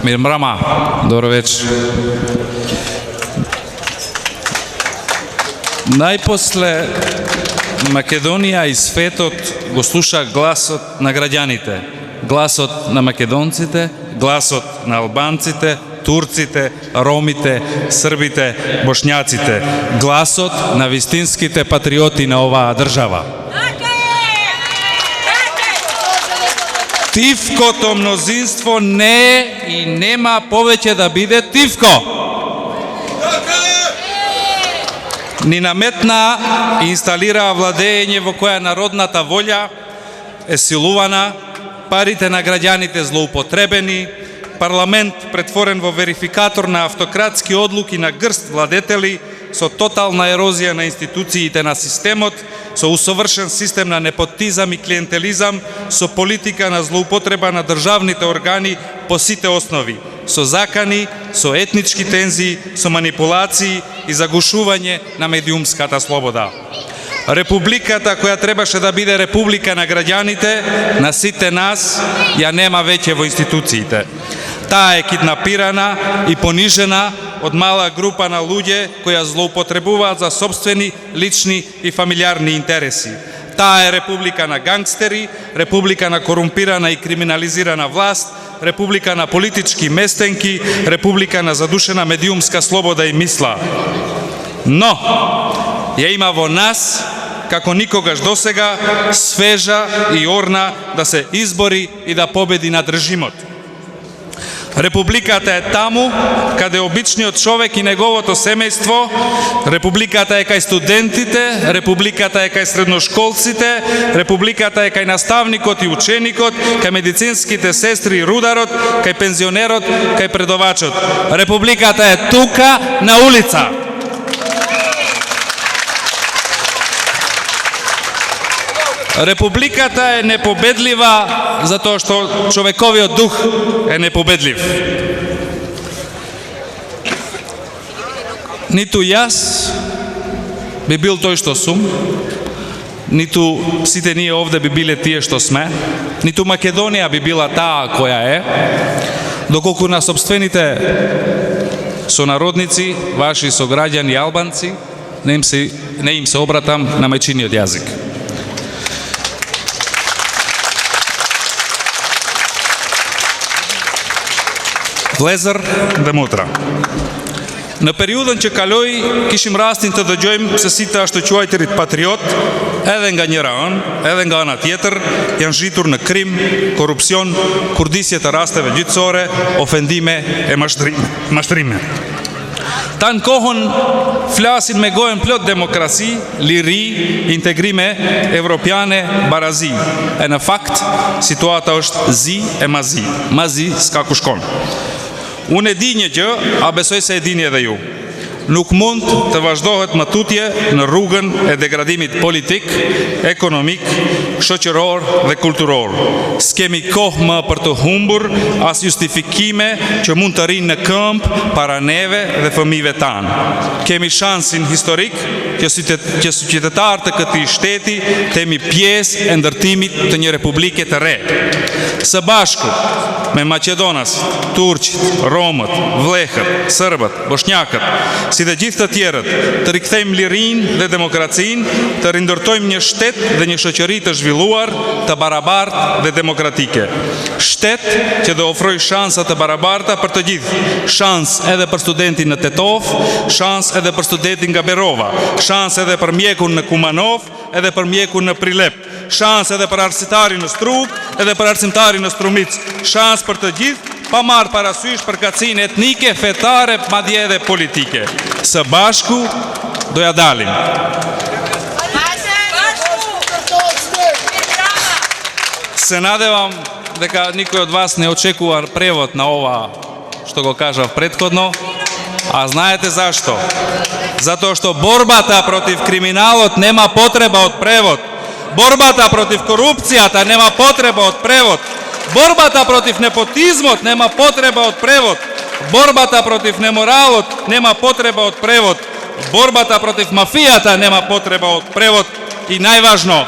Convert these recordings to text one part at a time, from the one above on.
Мирмрама, добро вечер. Најпосле Македонија и светот го слуша гласот на граѓаните, гласот на македонците, гласот на албанците, турците, ромите, србите, бошњаците, гласот на вистинските патриоти на оваа држава. Тивкото мнозинство не е и нема повеќе да биде тивко. Ни наметна и инсталираа владење во која народната волја е силувана, парите на граѓаните злоупотребени, парламент претворен во верификатор на автократски одлуки на грст владетели со тотална ерозија на институциите на системот, со усовршен систем на непотизам и клиентелизам, со политика на злоупотреба на државните органи по сите основи, со закани, со етнички тензии, со манипулации и загушување на медиумската слобода. Републиката која требаше да биде република на граѓаните, на сите нас, ја нема веќе во институциите. Таа е киднапирана и понижена од мала група на луѓе кои ја злоупотребуваат за собствени, лични и фамилиарни интереси. Таа е република на гангстери, република на корумпирана и криминализирана власт, република на политички местенки, република на задушена медиумска слобода и мисла. Но, ја има во нас, како никогаш досега, свежа и орна да се избори и да победи над режимот. Републиката е таму каде обичниот човек и неговото семејство, републиката е кај студентите, републиката е кај средношколците, републиката е кај наставникот и ученикот, кај медицинските сестри и рударот, кај пензионерот, кај предавачот. Републиката е тука на улица. Републиката е непобедлива затоа што човековиот дух е непобедлив. Ниту јас би бил тој што сум, ниту сите ние овде би биле тие што сме, ниту Македонија би била таа која е, доколку на собствените сонародници, ваши сограѓани албанци, не им се обратам на мајчиниот јазик. Влезар Демотра. На периоден че калој кишим растин да дојдем се сите што чуајтерит патриот, еден га njeraан, еден га на тиетр, јан житур на Крим, корупцион, курдисијата растеве ѓитсоре, офендиме е маштриме. Тан кохон флясин ме гоен плот демокраси, лири, интегриме, европјане, барази. Е на факт, ситуата ошт зи е мази. Мази скакушкон. Unë e di një gjë, a besoj se e dini edhe ju. Nuk mund të vazhdohet më tutje në rrugën e degradimit politik, ekonomik, shoqëror dhe kulturor. S'kemi kohë më për të humbur as justifikime që mund të rinë në këmbë para neve dhe fëmijëve tanë. Kemi shansin historik që qytetarë të këtij shteti të jemi pjesë e ndërtimit të një republike të re. Së bashku me Maqedonasit, Turqit, Romët, Vllehët, Sërbët, Boshnjakët, si dhe gjithë të tjerët, të rikthejmë lirinë dhe demokracinë, të rindërtojmë një shtet dhe një shoqëri të zhvilluar, të barabartë dhe demokratike. Shtet që do ofroj shansa të barabarta për të gjithë, shans edhe për studentin në Tetov, shans edhe për studentin nga Berova, shans edhe për mjekun në Kumanov, edhe për mjekun në Prilep, shans edhe për arsimtarin në Strug, edhe për arsimtarin në Strumic, shans për të gjithë, pa marrë parasysh përkatësinë etnike, fetare, madje edhe politike. Së bashku do ja dalim. Se nadevам дека никој од вас не очекува превод на ова што го кажав претходно, а знаете зашто? Затоа што борбата против криминалот нема потреба од превод. Борбата против корупцијата нема потреба од превод. Борбата против непотизмот нема потреба од превод. Борбата против неморалот нема потреба од превод. Борбата против мафијата нема потреба од превод. И најважно,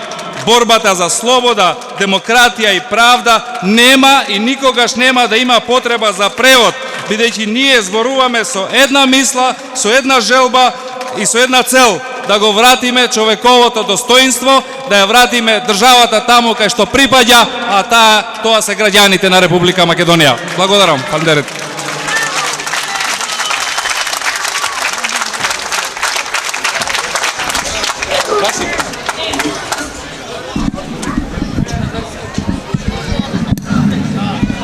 борбата за слобода, демократија и правда нема и никогаш нема да има потреба за превод, бидејќи ние зборуваме со една мисла, со една желба и со една цел да го вратиме човековото достоинство, да ја вратиме државата таму кај што припаѓа, а тоа се граѓаните на Република Македонија. Благодарам.